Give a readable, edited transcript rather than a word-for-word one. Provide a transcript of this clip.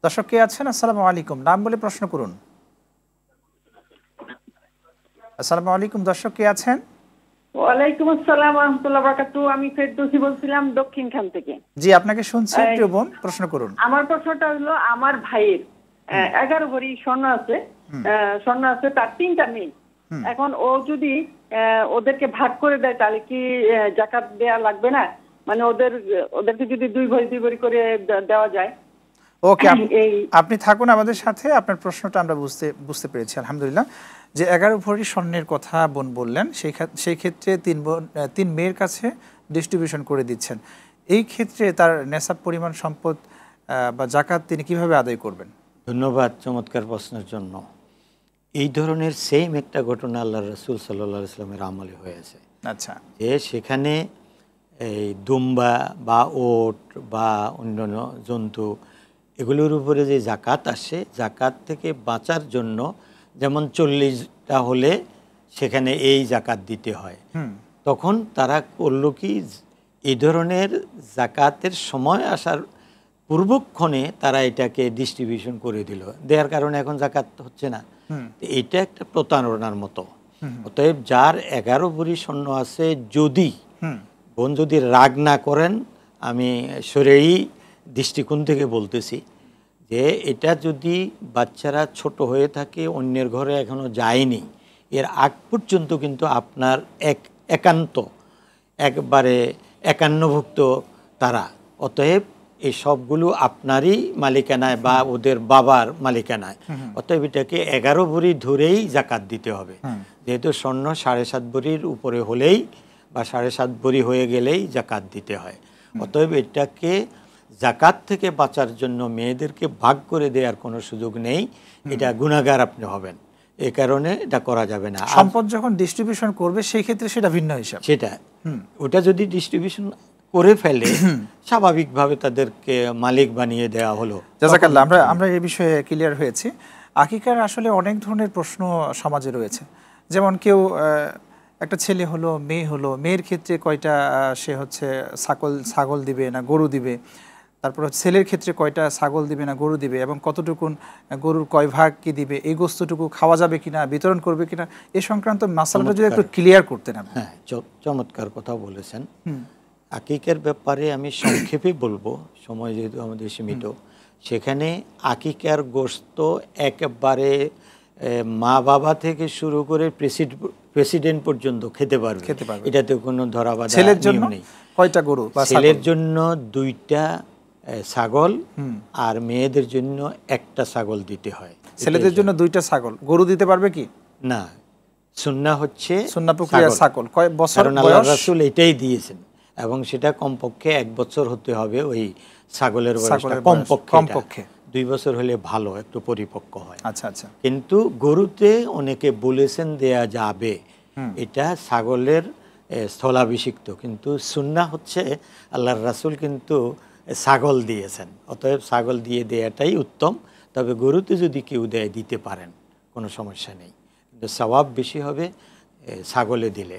দর্শক কে আছেন? আসসালামু আলাইকুম, নাম বলে প্রশ্ন করুন। আসসালামু আলাইকুম, দর্শক কে আছেন? ওয়ালাইকুম আসসালাম ওয়া রাহমাতুল্লাহি ওয়া বারাকাতুহু। আমি ফেরদৌসী বলছিলাম দক্ষিণখান থেকে। জি, আপনাকে শুনছি, প্রিয় বোন, প্রশ্ন করুন। আমার প্রশ্নটা হলো, আমার ভাইয়ের 11 ভরি স্বর্ণ আছে, তার 3টা মেয়ে। এখন ও যদি ওদেরকে ভাগ করে দেয় তাহলে কি যাকাত দেয়া লাগবে না? মানে ওদেরকে যদি 2 ভরি করে দেওয়া যায়। ওকে, আপনি থাকুন আমাদের সাথে, আপনার প্রশ্নটা আমরা বুঝতে পেরেছি আলহামদুলিল্লাহ। যে 11 ভরি স্বর্ণের কথা বোন বললেন, সেই ক্ষেত্রে 3 মেয়ের কাছে ডিস্ট্রিবিউশন করে দিচ্ছেন। এই ক্ষেত্রে তার নেসাব পরিমাণ সম্পদ বা জাকাত তিনি কিভাবে আদায় করবেন? ধন্যবাদ চমৎকার প্রশ্নের জন্য। এই ধরনের সেম একটা ঘটনা আল্লাহর রাসূল সাল্লাল্লাহু আলাইহি ওয়াসাল্লামের আমলে হয়েছে। আচ্ছা, যে সেখানে এই দুম্বা বা ওট বা অন্যান্য জন্তু এগুলোর উপরে যে জাকাত আসে, জাকাত থেকে বাঁচার জন্য যেমন 40টা হলে সেখানে এই জাকাত দিতে হয়। তখন তারা করলো কি, এই ধরনের জাকাতের সময় আসার পূর্বক্ষণে তারা এটাকে ডিস্ট্রিবিউশন করে দিল, দেওয়ার কারণে এখন জাকাত হচ্ছে না। এটা একটা প্রতারণার মতো। অতএব যার 11 ভরি স্বর্ণ আছে, যদি বোন যদি রাগ না করেন, আমি শরীয়ী দৃষ্টিকোণ থেকে বলতেছি যে এটা যদি বাচ্চারা ছোট হয়ে থাকে, অন্যের ঘরে এখনো যায়নি, এর আগ পর্যন্ত কিন্তু আপনার একবারে একান্নভুক্ত তারা। অতএব এই সবগুলো আপনারই মালিকানায় বা ওদের বাবার মালিকানায়। অতএব এটাকে 11 ভরি ধরেই জাকাত দিতে হবে। যেহেতু স্বর্ণ 7.5 ভরির উপরে হলেই বা 7.5 ভরি হয়ে গেলেই জাকাত দিতে হয়। অতএব এটাকে জাকাত থেকে বাঁচার জন্য মেয়েদেরকে ভাগ করে দেওয়ার কোনো সুযোগ নেই। এটা গুনাহগার আপনি হবেন, এই কারণে এটা করা যাবে না। সম্পদ যখন ডিস্ট্রিবিউশন করবে সেই ক্ষেত্রে সেটা ভিন্ন হিসাব। সেটা ওটা যদি ডিস্ট্রিবিউশন করে ফেলে, স্বাভাবিকভাবে তাদেরকে মালিক বানিয়ে দেওয়া হলো। জাযাকাল্লাহ, আমরা এই বিষয়ে ক্লিয়ার হয়েছি। আকিকার আসলে অনেক ধরনের প্রশ্ন সমাজে রয়েছে। যেমন কেউ একটা ছেলে হলো, মেয়ে হলো, মেয়ের ক্ষেত্রে কয়টা সে হচ্ছে ছাগল দিবে না গরু দিবে, তারপর ছেলের ক্ষেত্রে কয়টা ছাগল দিবে না গরু দিবে, এবং কতটুকুন গরুর কয় ভাগ কি দিবে, এই গোস্তটুকু খাওয়া যাবে কিনা, বিতরণ করবে কিনা, এই সংক্রান্ত মাসালাটা যদি একটু ক্লিয়ার করতেন আপনি। হ্যাঁ, চমৎকার কথা বলেছেন। আকিকার ব্যাপারে আমি সংক্ষেপে বলবো, সময় যেহেতু আমাদের সীমিত। সেখানে আকিকার গোশত একেবারে মা বাবা থেকে শুরু করে প্রেসিডেন্ট পর্যন্ত খেতে পারবে। এটাতে কোনো ধরাবাধা নিয়ম নেই। কয়টা গরু? ছেলের জন্য 2টা ছাগল আর মেয়েদের জন্য 1টা ছাগল দিতে হয়। ছেলেদের জন্য 2টা ছাগল, গরু দিতে পারবে কি না? সুন্নাহ হচ্ছে সুন্নাহ প্রক্রিয়া ছাগল। কয় বছর বয়স? আল্লাহর রাসূল এটাই দিয়েছেন, এবং সেটা কমপক্ষে 1 বছর হতে হবে। ওই ছাগলের বয়সটা কমপক্ষে 2 বছর হলে ভালো, একটু পরিপক্ক হয়। আচ্ছা আচ্ছা। কিন্তু গরুতে অনেকে বলেছেন দেয়া যাবে, এটা ছাগলের স্থলাভিষিক্ত। কিন্তু সুন্নাহ হচ্ছে আল্লাহর রাসূল কিন্তু ছাগল দিয়েছেন, অতএব ছাগল দিয়ে দেয়াটাই উত্তম। তবে গরুতে যদি কেউ দেয় দিতে পারেন, কোনো সমস্যা নেই, কিন্তু সওয়াব বেশি হবে ছাগলে দিলে।